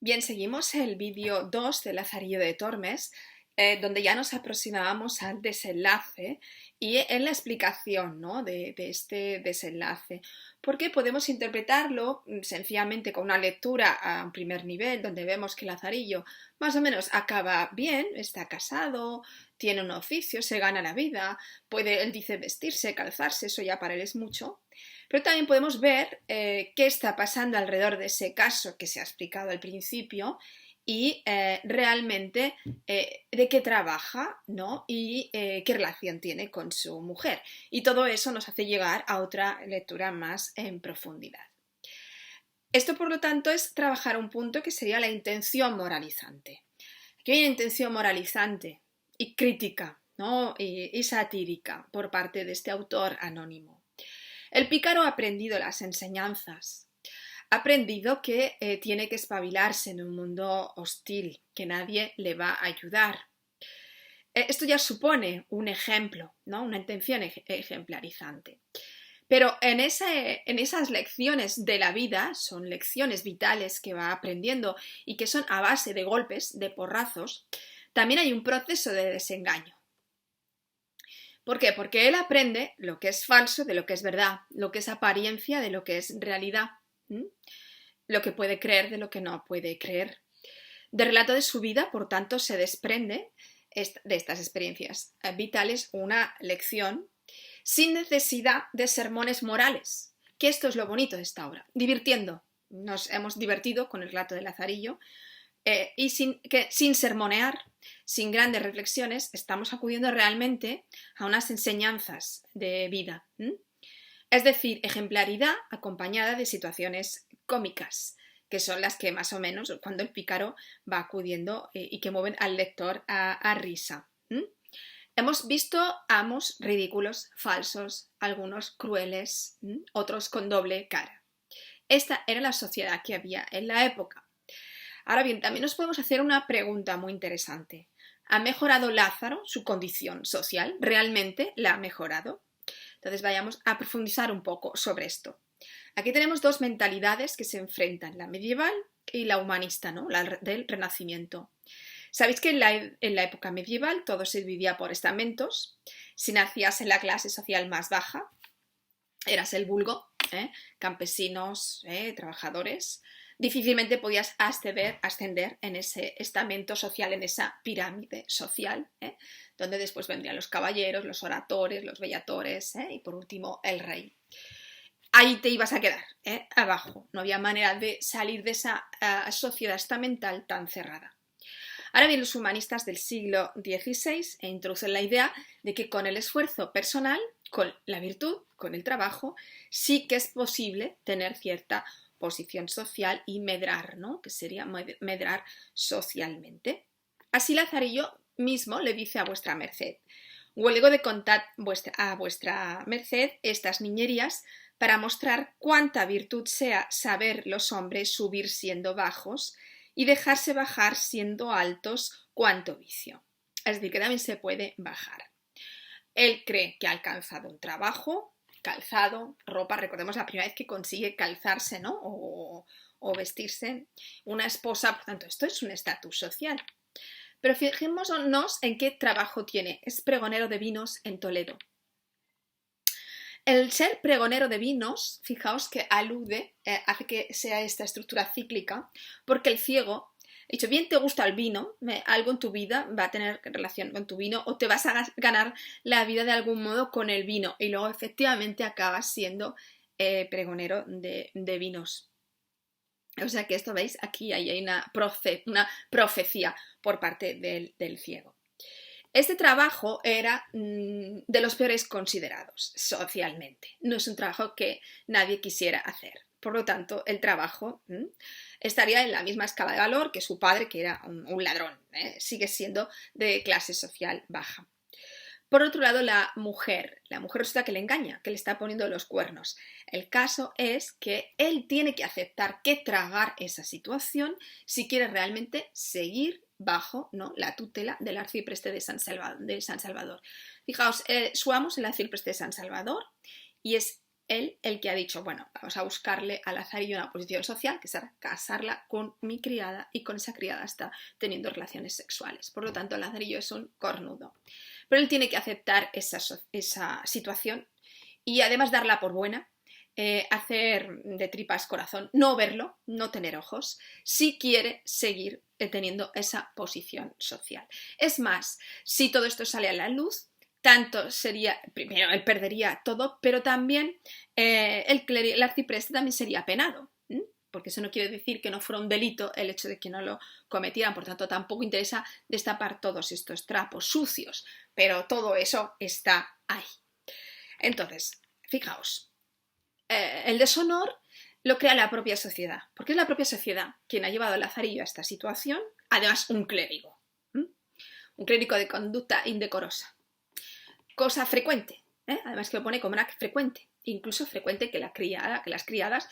Bien, seguimos el vídeo 2 de Lazarillo de Tormes, donde ya nos aproximábamos al desenlace y en la explicación, ¿no?, de este desenlace, porque podemos interpretarlo sencillamente con una lectura a un primer nivel, donde vemos que Lazarillo más o menos acaba bien, está casado, tiene un oficio, se gana la vida, puede, él dice, vestirse, calzarse, eso ya para él es mucho. Pero también podemos ver qué está pasando alrededor de ese caso que se ha explicado al principio y realmente de qué trabaja, ¿no? Y qué relación tiene con su mujer. Y todo eso nos hace llegar a otra lectura más en profundidad. Esto, por lo tanto, es trabajar un punto que sería la intención moralizante. Aquí hay una intención moralizante y crítica, ¿no? y satírica por parte de este autor anónimo. El pícaro ha aprendido las enseñanzas, ha aprendido que tiene que espabilarse en un mundo hostil, que nadie le va a ayudar. Esto ya supone un ejemplo, ¿no? Una intención ejemplarizante. Pero en esas lecciones de la vida, son lecciones vitales que va aprendiendo y que son a base de golpes, de porrazos, también hay un proceso de desengaño. ¿Por qué? Porque él aprende lo que es falso de lo que es verdad, lo que es apariencia de lo que es realidad, lo que puede creer de lo que no puede creer. Del relato de su vida, por tanto, se desprende de estas experiencias vitales una lección sin necesidad de sermones morales, que esto es lo bonito de esta obra, divirtiendo. Nos hemos divertido con el relato de Lazarillo y sin sermonear, sin grandes reflexiones, estamos acudiendo realmente a unas enseñanzas de vida. Es decir, ejemplaridad acompañada de situaciones cómicas, que son las que más o menos cuando el pícaro va acudiendo y que mueven al lector a risa. Hemos visto amos ridículos, falsos, algunos crueles, otros con doble cara. Esta era la sociedad que había en la época. Ahora bien, también nos podemos hacer una pregunta muy interesante. ¿Ha mejorado Lázaro su condición social? ¿Realmente la ha mejorado? Entonces vayamos a profundizar un poco sobre esto. Aquí tenemos dos mentalidades que se enfrentan, la medieval y la humanista, ¿no? La del Renacimiento. Sabéis que en la época medieval todo se dividía por estamentos. Si nacías en la clase social más baja, eras el vulgo, campesinos, trabajadores. Difícilmente podías ascender en ese estamento social, en esa pirámide social, donde después vendrían los caballeros, los oradores, los bellatores y por último el rey. Ahí te ibas a quedar, abajo. No había manera de salir de esa sociedad estamental tan cerrada. Ahora bien, los humanistas del siglo XVI introducen la idea de que con el esfuerzo personal, con la virtud, con el trabajo, sí que es posible tener cierta posición social y medrar, ¿no? Que sería medrar socialmente. Así Lazarillo mismo le dice a vuestra merced: huelgo de contar a vuestra merced estas niñerías para mostrar cuánta virtud sea saber los hombres subir siendo bajos y dejarse bajar siendo altos cuanto vicio. Es decir, que también se puede bajar. Él cree que ha alcanzado un trabajo, calzado, ropa. Recordemos la primera vez que consigue calzarse, ¿no? O vestirse. Una esposa, por tanto, esto es un estatus social. Pero fijémonos en qué trabajo tiene. Es pregonero de vinos en Toledo. El ser pregonero de vinos, fijaos que alude, hace que sea esta estructura cíclica, porque el ciego, dicho, bien te gusta el vino, algo en tu vida va a tener relación con tu vino o te vas a ganar la vida de algún modo con el vino y luego efectivamente acabas siendo pregonero de vinos. O sea que esto, ¿veis? Aquí hay una profecía por parte del ciego. Este trabajo era de los peores considerados socialmente. No es un trabajo que nadie quisiera hacer. Por lo tanto, el trabajo estaría en la misma escala de valor que su padre, que era un ladrón. Sigue siendo de clase social baja. Por otro lado, la mujer resulta que le engaña, que le está poniendo los cuernos. El caso es que él tiene que aceptar que tragar esa situación si quiere realmente seguir bajo, ¿no?, la tutela del arcipreste de San Salvador. Fijaos, su amo es el arcipreste de San Salvador y es él el que ha dicho, bueno, vamos a buscarle a Lazarillo una posición social, que será casarla con mi criada, y con esa criada está teniendo relaciones sexuales. Por lo tanto, Lazarillo es un cornudo. Pero él tiene que aceptar esa situación y además darla por buena, hacer de tripas corazón, no verlo, no tener ojos, si quiere seguir teniendo esa posición social. Es más, si todo esto sale a la luz, tanto sería, primero él perdería todo, pero también el arcipreste también sería penado, porque eso no quiere decir que no fuera un delito el hecho de que no lo cometieran, por tanto tampoco interesa destapar todos estos trapos sucios, pero todo eso está ahí. Entonces, fijaos, el deshonor lo crea la propia sociedad, porque es la propia sociedad quien ha llevado a Lazarillo a esta situación, además un clérigo de conducta indecorosa, cosa frecuente, además que lo pone como una frecuente, incluso frecuente que las criadas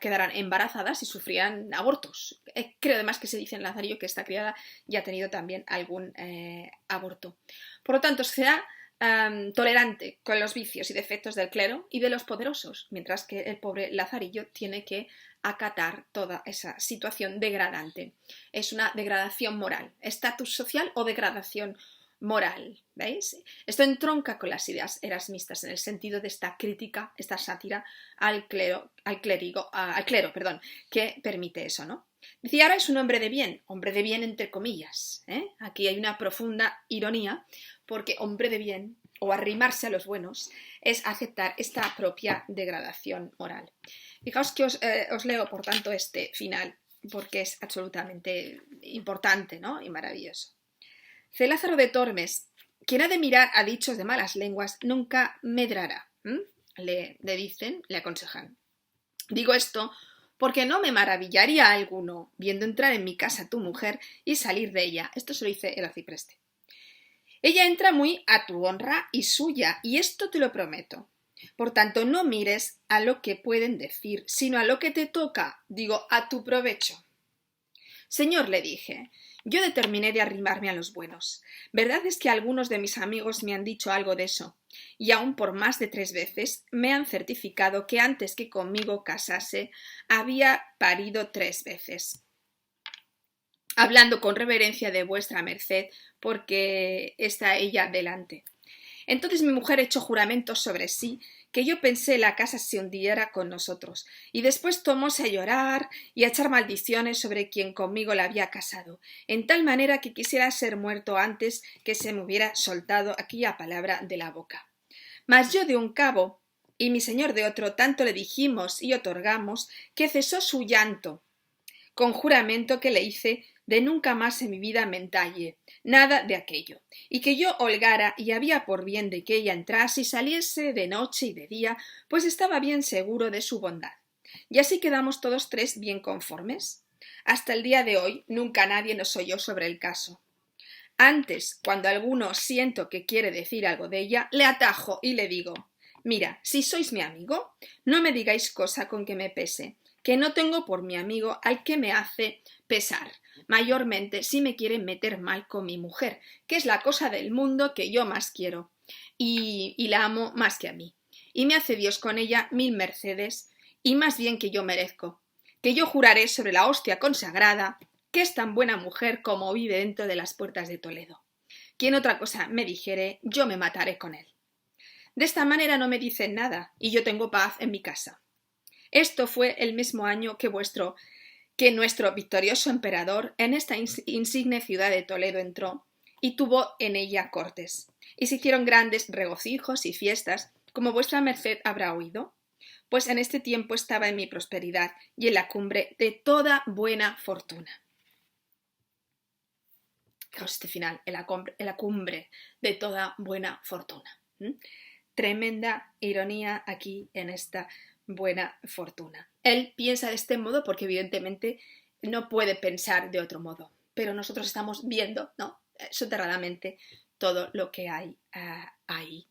quedaran embarazadas y sufrían abortos. Creo además que se dice en Lazarillo que esta criada ya ha tenido también algún aborto. Por lo tanto, sociedad tolerante con los vicios y defectos del clero y de los poderosos, mientras que el pobre Lazarillo tiene que acatar toda esa situación degradante. Es una degradación moral, estatus social o degradación moral, ¿veis? Esto entronca con las ideas erasmistas en el sentido de esta crítica, esta sátira al clero, que permite eso, ¿no? Dice, ahora es un hombre de bien entre comillas, ¿eh? Aquí hay una profunda ironía, porque hombre de bien, o arrimarse a los buenos, es aceptar esta propia degradación moral. Fijaos que os leo, por tanto, este final, porque es absolutamente importante, ¿no? Y maravilloso. C. Lázaro de Tormes, quien ha de mirar a dichos de malas lenguas, nunca medrará. Le dicen, le aconsejan. Digo esto porque no me maravillaría alguno viendo entrar en mi casa tu mujer y salir de ella. Esto se lo dice el arcipreste. Ella entra muy a tu honra y suya, y esto te lo prometo. Por tanto, no mires a lo que pueden decir, sino a lo que te toca, digo, a tu provecho. Señor, le dije, yo determiné de arrimarme a los buenos. Verdad es que algunos de mis amigos me han dicho algo de eso, y aun por más de 3 veces me han certificado que antes que conmigo casase había parido 3 veces. Hablando con reverencia de vuestra merced, porque está ella delante. Entonces mi mujer echó juramentos sobre sí, que yo pensé la casa se hundiera con nosotros, y después tomóse a llorar y a echar maldiciones sobre quien conmigo la había casado, en tal manera que quisiera ser muerto antes que se me hubiera soltado aquella palabra de la boca. Mas yo de un cabo, y mi señor de otro, tanto le dijimos y otorgamos, que cesó su llanto, con juramento que le hice de nunca más en mi vida mentalle, nada de aquello, y que yo holgara y había por bien de que ella entrase y saliese de noche y de día, pues estaba bien seguro de su bondad. Y así quedamos todos 3 bien conformes. Hasta el día de hoy nunca nadie nos oyó sobre el caso. Antes, cuando alguno siento que quiere decir algo de ella, le atajo y le digo, mira, si sois mi amigo, no me digáis cosa con que me pese, que no tengo por mi amigo al que me hace pesar, mayormente si me quieren meter mal con mi mujer, que es la cosa del mundo que yo más quiero, y la amo más que a mí, y me hace Dios con ella 1000 mercedes, y más bien que yo merezco, que yo juraré sobre la hostia consagrada, que es tan buena mujer como vive dentro de las puertas de Toledo. Quien otra cosa me dijere, yo me mataré con él. De esta manera no me dicen nada, y yo tengo paz en mi casa. Esto fue el mismo año que nuestro victorioso emperador en esta insigne ciudad de Toledo entró y tuvo en ella cortes, y se hicieron grandes regocijos y fiestas, como vuestra merced habrá oído, pues en este tiempo estaba en mi prosperidad y en la cumbre de toda buena fortuna. Fijaos este final, en la cumbre de toda buena fortuna. Tremenda ironía aquí en esta buena fortuna. Él piensa de este modo porque evidentemente no puede pensar de otro modo, pero nosotros estamos viendo, ¿no?, soterradamente todo lo que hay ahí.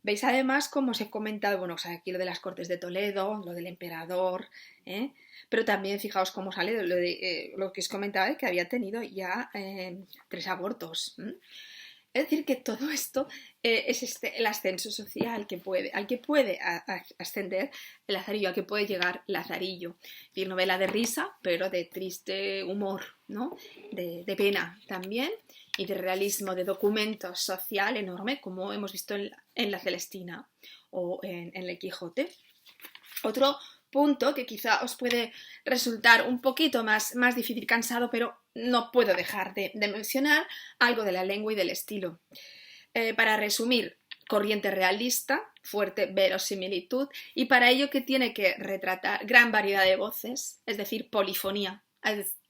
Veis además cómo os he comentado, bueno, o sea, aquí lo de las Cortes de Toledo, lo del emperador, pero también fijaos cómo sale lo que os comentaba, que había tenido ya 3 abortos. Es decir, que todo esto es el ascenso social al que puede ascender el Lazarillo, al que puede llegar Lazarillo. Es decir, novela de risa, pero de triste humor, ¿no? De pena también, y de realismo, de documento social enorme, como hemos visto en La Celestina o en El Quijote. Otro punto que quizá os puede resultar un poquito más difícil, cansado, pero no puedo dejar de mencionar algo de la lengua y del estilo. Para resumir, corriente realista, fuerte verosimilitud, y para ello que tiene que retratar gran variedad de voces, es decir, polifonía.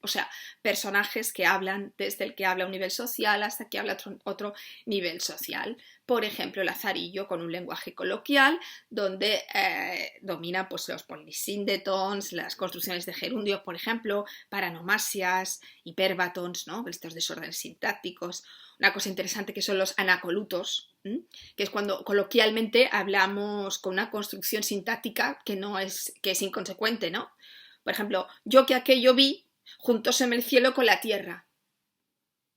O sea, personajes que hablan desde el que habla un nivel social hasta que habla otro nivel social. Por ejemplo, Lazarillo con un lenguaje coloquial donde domina pues, los polisíndetons, las construcciones de gerundios, por ejemplo, paranomasias, hiperbátons, ¿no? Estos desórdenes sintácticos. Una cosa interesante que son los anacolutos, que es cuando coloquialmente hablamos con una construcción sintáctica que es inconsecuente, ¿no? Por ejemplo, yo que aquello vi, juntóseme el cielo con la tierra.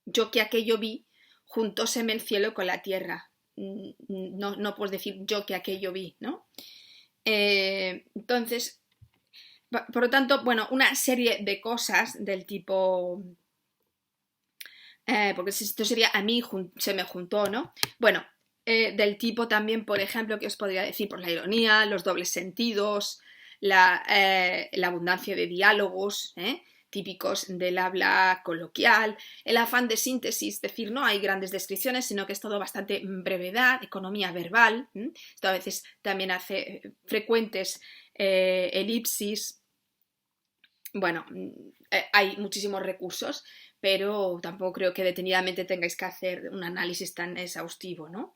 Yo que aquello vi, juntóseme el cielo con la tierra. No puedes decir yo que aquello vi, ¿no? Entonces, por lo tanto, bueno, una serie de cosas del tipo... porque esto sería a mí se me juntó, ¿no? Bueno, del tipo también, por ejemplo, que os podría decir por la ironía, los dobles sentidos, la abundancia de diálogos típicos del habla coloquial, el afán de síntesis, es decir, no hay grandes descripciones, sino que es todo bastante brevedad, economía verbal, esto a veces también hace frecuentes elipsis. Bueno, hay muchísimos recursos, pero tampoco creo que detenidamente tengáis que hacer un análisis tan exhaustivo, ¿no?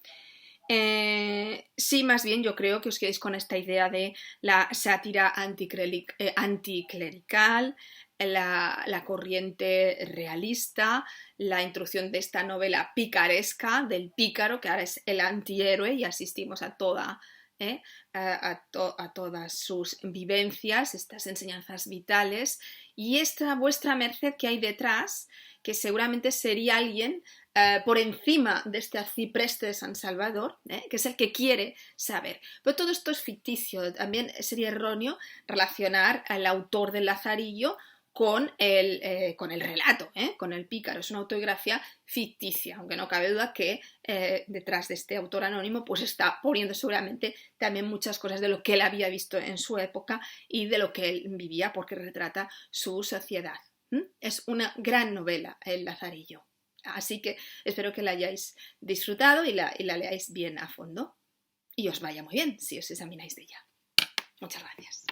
Sí, más bien yo creo que os quedéis con esta idea de la sátira anticlerical, la corriente realista, la introducción de esta novela picaresca del pícaro, que ahora es el antihéroe y asistimos a todas sus vivencias, estas enseñanzas vitales, y esta vuestra merced que hay detrás, que seguramente sería alguien por encima de este arcipreste de San Salvador, que es el que quiere saber. Pero todo esto es ficticio, también sería erróneo relacionar al autor del Lazarillo con el relato, con el pícaro. Es una autobiografía ficticia, aunque no cabe duda que detrás de este autor anónimo pues está poniendo seguramente también muchas cosas de lo que él había visto en su época y de lo que él vivía, porque retrata su sociedad. Es una gran novela, El Lazarillo. Así que espero que la hayáis disfrutado y la leáis bien a fondo y os vaya muy bien si os examináis de ella. Muchas gracias.